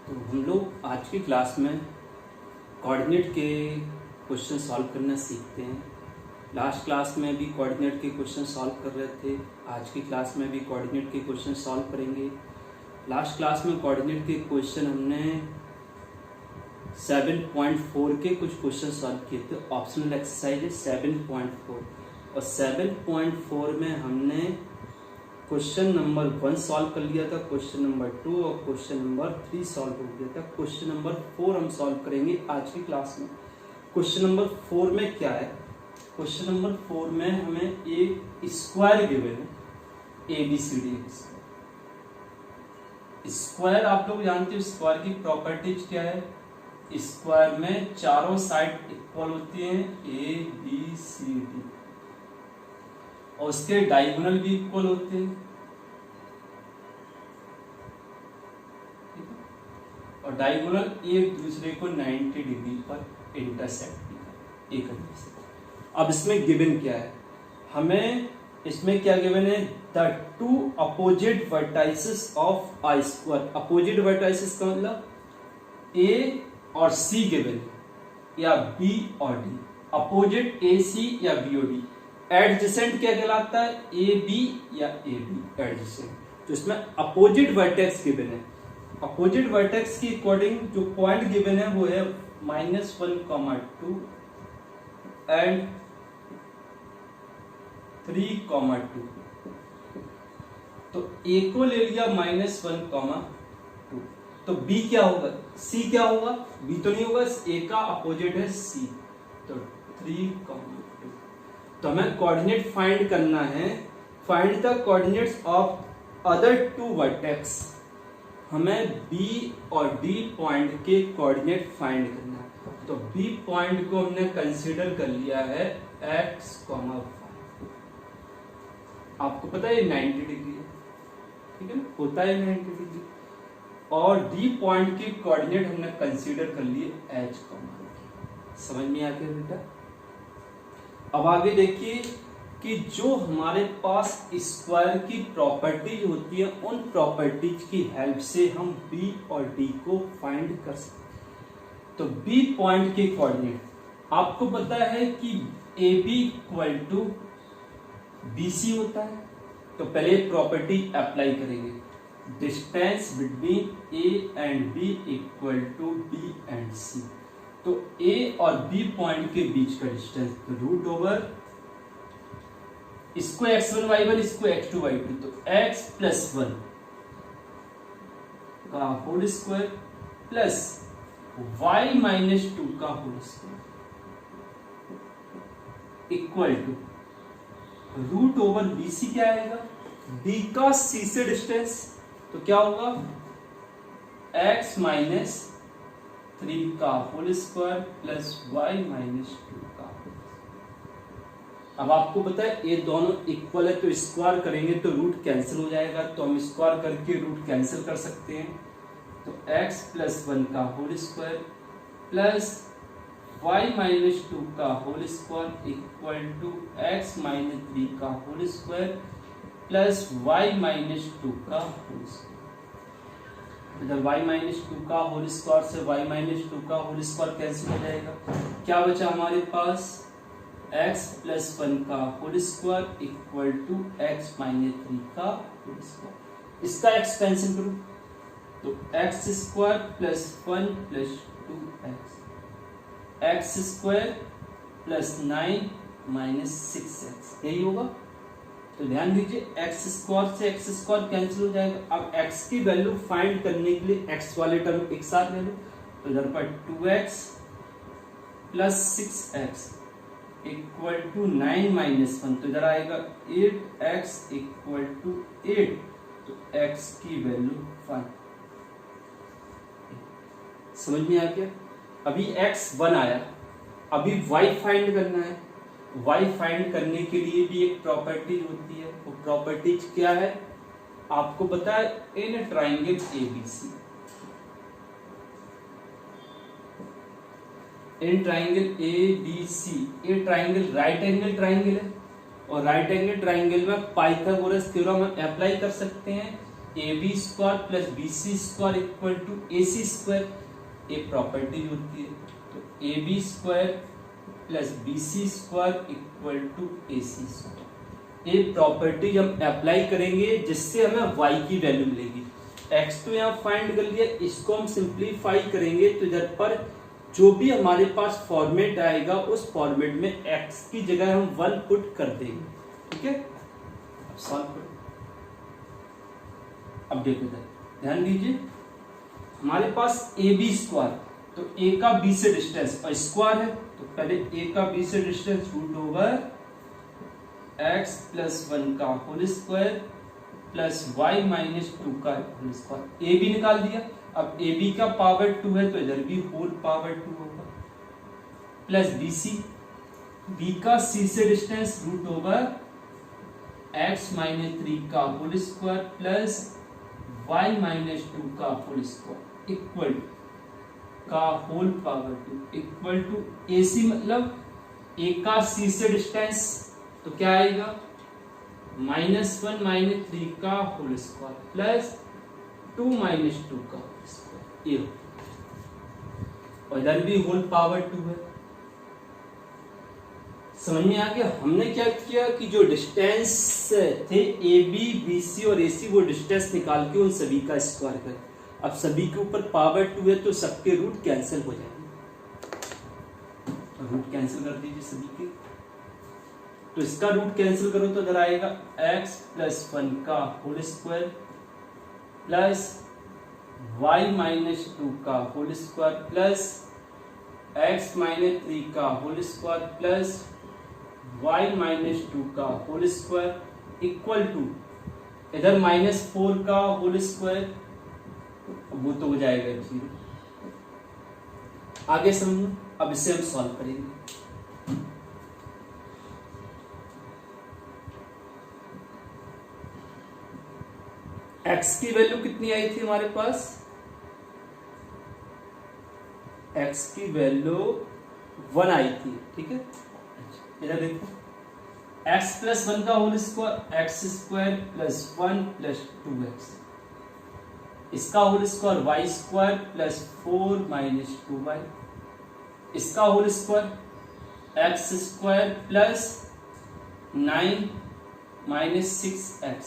तो हम लोग आज की क्लास में कोऑर्डिनेट के क्वेश्चन सॉल्व करना सीखते हैं। लास्ट क्लास में भी कोऑर्डिनेट के क्वेश्चन सॉल्व कर रहे थे, आज की क्लास में भी कोऑर्डिनेट के क्वेश्चन सॉल्व करेंगे। लास्ट क्लास में कोऑर्डिनेट के क्वेश्चन हमने 7.4 के कुछ क्वेश्चन सॉल्व किए थे। ऑप्शनल एक्सरसाइज है 7.4 और 7.4 में हमने क्वेश्चन नंबर 1 सॉल्व कर लिया था, क्वेश्चन नंबर 2 और क्वेश्चन नंबर 3 सॉल्व हो गया था। क्वेश्चन नंबर 4 हम सॉल्व करेंगे आज की क्लास में। क्वेश्चन नंबर 4 में क्या है? क्वेश्चन नंबर 4 में हमें एक स्क्वायर गिवन है, ABCD स्क्वायर। आप लोग जानते हो स्क्वायर की प्रॉपर्टीज क्या है? स्क्वायर में चारों साइड इक्वल होती हैं, ABCD, और उसके डायगोनल भी इक्वल होते हैं, और डायगोनल एक दूसरे को 90 डिग्री पर इंटरसेक्ट भी एक दूसरे से। अब इसमें गिवन क्या है? हमें इसमें क्या गिवन है? The two opposite vertices of I square. Opposite vertices का मतलब A और C गिवन या B और D। अपोजिट AC या B और D। एडजेसेंट क्या कहलाता है? AB या AB एडजेसेंट। तो इसमें अपोजिट वर्टेक्स गिवन है। अपोजिट वर्टेक्स की अकॉर्डिंग जो पॉइंट गिवन है वो है -1, 2 एंड 3, 2। तो A को ले लिया -1, 2। तो B क्या होगा? C क्या होगा? B तो नहीं होगा, A का अपोजिट है C, तो 3, 2। तो हमें कोऑर्डिनेट फाइंड करना है। Find the coordinates of other two vertex. हमें B और D पॉइंट के कोऑर्डिनेट फाइंड करना है। तो B पॉइंट को हमने कंसीडर कर लिया है x, y। आपको पता है 90 डिग्री है, ठीक है ना, होता है 90 डिग्री। और D पॉइंट के कोऑर्डिनेट हमने कंसीडर कर लिए h, समझ में आ गया बेटा? अब आगे देखिए कि जो हमारे पास स्क्वायर की प्रॉपर्टीज होती है, उन प्रॉपर्टीज की हेल्प से हम B और D को फाइंड कर सकते हैं। तो B पॉइंट के कोऑर्डिनेट आपको पता है कि AB = BC होता है। तो पहले प्रॉपर्टी अप्लाई करेंगे, distance between A and B = B and C। तो A और B पॉइंट के बीच का डिस्टेंस √, इसको x1 y1, इसको x2 y2, तो x + 1 का होल स्क्वायर प्लस y - 2 का whole square equal to √BC क्या आएगा? B का C से डिस्टेंस, तो क्या होगा? x - 3 का होल स्क्वायर प्लस y - 2 का। अब आपको पता है ये दोनों इक्वल है, तो स्क्वायर करेंगे तो रूट कैंसिल हो जाएगा, तो हम स्क्वायर करके रूट कैंसिल कर सकते हैं। तो x + 1 का होल स्क्वायर प्लस y - 2 का whole square equal to x - 3 का होल स्क्वायर प्लस y - 2 का होल स्क्वायर। इधर y - 2 का होल स्क्वायर से y - 2 का होल स्क्वायर कैंसिल हो जाएगा। क्या बचा हमारे पास? x + 1 का whole square equal to x - 3 का होल स्क्वायर। इसका x कैंसिल करो तो x² + 1 + 2x, x² + 9 - 6x, यही होगा। तो ध्यान दीजिए x² से x² कैंसिल हो जाएगा। अब x की वैल्यू फाइंड करने के लिए x वाले टर्म एक साथ ले लो, तो इधर पर 2x + 6x इक्वल टू 9 - 1, तो इधर आएगा 8x = 8, तो x की वैल्यू 5। समझ में आ गया? अभी x 1 आया, अभी y फाइंड करना है। y फाइंड करने के लिए भी एक प्रॉपर्टी होती है, वो प्रॉपर्टीज क्या है? आपको पता है in triangle ABC, in triangle ABC, ये ट्राइंगल राइट एंगल ट्राइंगल है, और राइट एंगल ट्राइंगल में पाइथागोरस थ्योरम अप्लाई कर सकते हैं AB square plus BC square equal to AC square, ये प्रॉपर्टी होती है। तो AB square plus BC square equal to AC square, ये प्रॉपर्टी हम अप्लाई करेंगे जिससे हमें y की वैल्यू मिलेगी। x तो यहाँ फाइंड कर लिया, इसको हम सिंप्लीफाई करेंगे तो इधर पर जो भी हमारे पास फॉर्मेट आएगा उस फॉर्मेट में x की जगह हम 1 पुट कर देंगे, ठीक है। अब सॉल्व करो। अब देखो इधर ध्यान दीजिए, हमारे पास ए बी स्क्वायर, तो a का b से डिस्टेंस और स्क्वायर है, तो पहले a का b से distance root over x plus 1 का whole square plus y minus 2 का होल स्क्वायर, a भी निकाल दिया। अब ए बी का पावर 2 है तो इधर भी होल पावर 2 होगा, प्लस बी सी, बी का c से distance root over x minus 3 का whole square plus y minus 2 का होल स्क्वायर इक्वल का whole power 2 equal to AC, मतलब a का c से डिस्टेंस तो क्या आएगा -1 माइनस 3 का होल स्क्वायर प्लस 2 माइनस 2 का होल स्क्वायर, ये और इधर भी होल पावर 2 है। समझ में आ गया। हमने क्या किया कि जो डिस्टेंस थे ए बी बी सी और ए सी, वो डिस्टेंस निकाल के उन सभी का स्क्वायर कर, अब सभी के ऊपर पावर 2 है तो सबके रूट कैंसिल हो जाएंगे, तो रूट कैंसिल कर दीजिए सभी के। तो इसका रूट कैंसिल करो तो इधर आएगा x प्लस 1 का whole square plus y minus 2 का whole square plus x minus 3 का whole square plus y minus 2 का होल स्क्वायर इक्वल टू इधर -4 का होल स्क्वायर, वो तो हो जाएगा 0। आगे समझो, अब इसे हम सॉल्व करेंगे। x की वैल्यू कितनी आई थी हमारे पास, x की वैल्यू 1 आई थी, ठीक है। इधर देखो x प्लस 1 का whole square x square plus 1 plus 2x, इसका whole square y square plus 4 minus 2y, इसका whole square x square plus 9 minus 6x।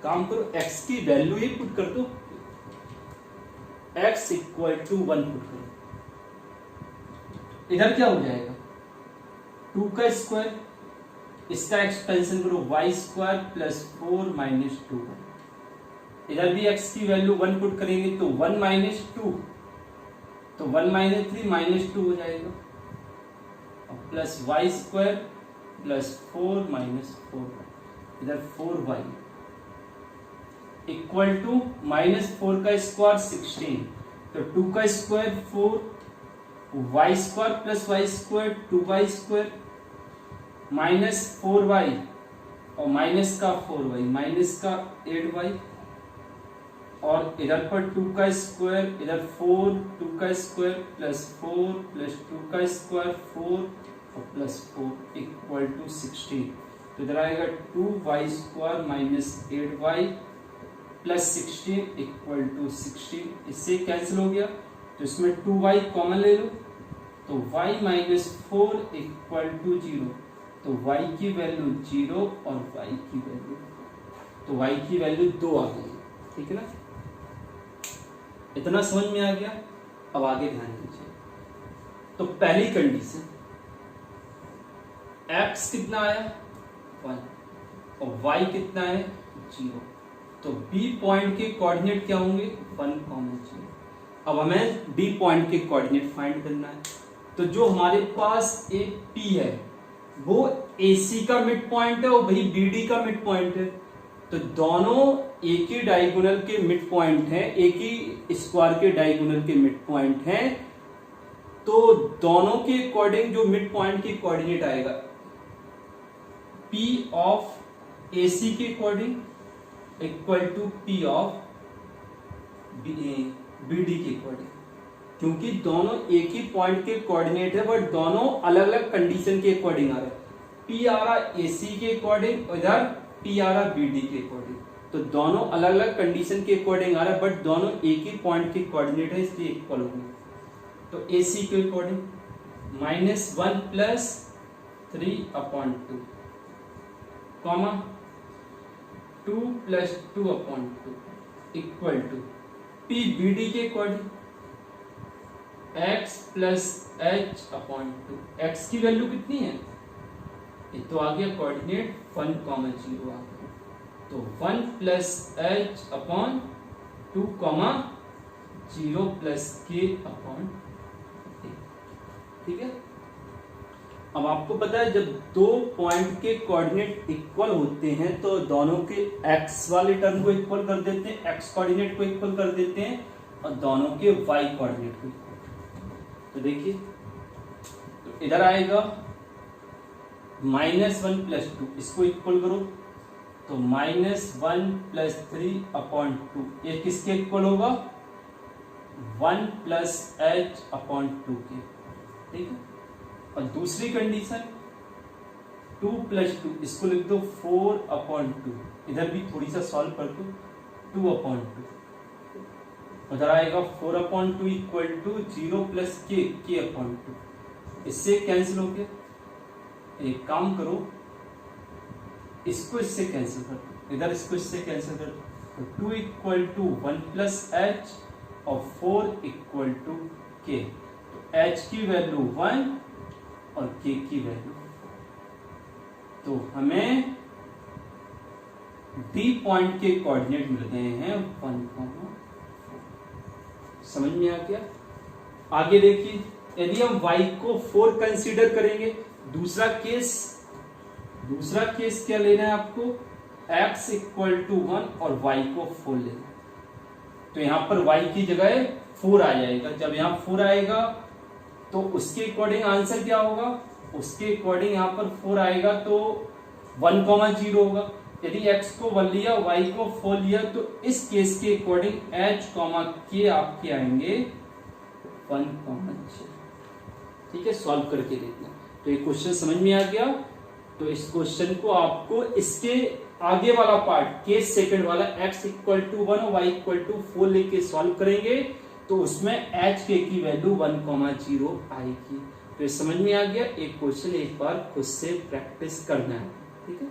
काम करो, x की वैल्यू ही पुट कर दो, x इक्वल टू 1 पुट करो, इधर क्या हो जाएगा 2 का स्क्वायर, इसका एक्सपेंशन करो y स्क्वायर प्लस 4 माइनस 2, इधर भी x की वैल्यू 1 पुट करेंगे तो 1 माइनस 2, तो 1 माइनस 3 माइनस 2 हो जाएगा, और plus y square plus 4 minus 4, इधर 4y इक्वल टू -4 का स्क्वायर 16, तो 2 का square 4, y square plus y square 2y square minus 4y और माइनस का 4y माइनस का 8y, और इधर पर 2 का स्क्वायर, इधर 4, 2 का स्क्वायर प्लस 4 प्लस 2 का स्क्वायर 4 और प्लस 4 इक्वल टू 16, तो इधर आएगा 2y square minus 8y plus 16 equal to 16, इससे कैंसिल हो गया, तो इसमें 2y कॉमन ले लो, तो y माइनस 4 इक्वल टू 0, तो y की वैल्यू 0 और y की वैल्यू, तो y की वैल्यू 2 आ गई, ठीक है ना। इतना समझ में आ गया। अब आगे ध्यान दीजिए, तो पहली कंडीशन x कितना आया 1 और y कितना है 0, तो B पॉइंट के कोऑर्डिनेट क्या होंगे 1, 0। अब हमें B पॉइंट के कोऑर्डिनेट फाइंड करना है, तो जो हमारे पास एक P है वो AC का मिड पॉइंट है और वही BD का मिड पॉइंट है, तो दोनों एक ही डायगोनल के मिड पॉइंट हैं, एक ही स्क्वायर के डायगोनल के मिड पॉइंट हैं, तो दोनों के अकॉर्डिंग जो मिड पॉइंट की कोऑर्डिनेट आएगा P ऑफ AC के according equal to P of BD के अकॉर्डिंग, क्योंकि दोनों एक ही पॉइंट के कोऑर्डिनेट है बट दोनों अलग अलग कंडीशन के अकॉर्डिंग आ रहे हैं। P आ रहा AC के अकॉर्डिंग, इधर P आ रहा BD के अकॉर्डिंग, तो दोनों अलग अलग कंडीशन के अकॉर्डिंग आ रहा है, बट दोनों एक ही पॉइंट के कोऑर्डिनेट है, इसलिए इक्वल होंगे। तो AC के according -1 plus 3/2 comma 2 plus 2/2 equal to PBD के according x plus h/2। x की वैल्यू कितनी है, ये तो आ गया कोऑर्डिनेट 1, 0 आ गया, तो 1 प्लस h/2, 0 प्लस k/, ठीक है। अब आपको पता है जब दो पॉइंट के कोऑर्डिनेट इक्वल होते हैं तो दोनों के x वाले टर्म को इक्वल कर देते हैं, x कोऑर्डिनेट को इक्वल कर देते हैं, और दोनों के y कोऑर्डिनेट को इक्वल। तो देखिए, तो इधर आएगा -1 प्लस 2, इसको इक्वल करो तो -1 प्लस 3/2, ये किसके इक्वल होगा, 1 प्लस h/2 के, ठीक है। और दूसरी कंडीशन 2 प्लस 2, इसको लिख दो 4/2, इधर भी थोड़ी सा सॉल्व कर दो, 2/2, उधर आएगा 4/2 इक्वल टू 0 प्लस k/2, इससे कैंसिल हो गया। एक काम करो, इसको इससे कैंसिल कर दो, इधर इसको इससे कैंसिल कर दो, तो 2 इक्वल टू 1 प्लस h और 4 इक्वल टू k। तो h की वैल्यू 1 और k की वैल्यू, तो हमें D पॉइंट के कोऑर्डिनेट मिल गए हैं 1, समझ में आ गया। आगे देखिए, यदि हम y को 4 कंसीडर करेंगे, दूसरा केस क्या लेना है आपको, x इक्वल टू 1 और y को 4 लेना है। तो यहां पर y की जगह 4 आ जाएगा, जब यहां 4 आएगा तो उसके अकॉर्डिंग आंसर क्या होगा, उसके अकॉर्डिंग यहां पर 4 आएगा तो 1, 0 होगा। यदि x को 1 लिया, y को 4 लिया, तो इस केस के अकॉर्डिंग h, k आपके आएंगे 1, 6, ठीक है। सॉल्व करके देखना। तो ये क्वेश्चन समझ में आ गया। तो इस क्वेश्चन को आपको इसके आगे वाला पार्ट, केस सेकंड वाला, x इक्वल टू 1 और y इक्वल टू 4 लेके सॉल्व करेंगे, तो उसमें h k की वैल्यू 1, 0 आएगी। तो ये समझ में आ गया। एक क्वेश्चन एक बार खुद से प्रैक्टिस करना है, ठीक है।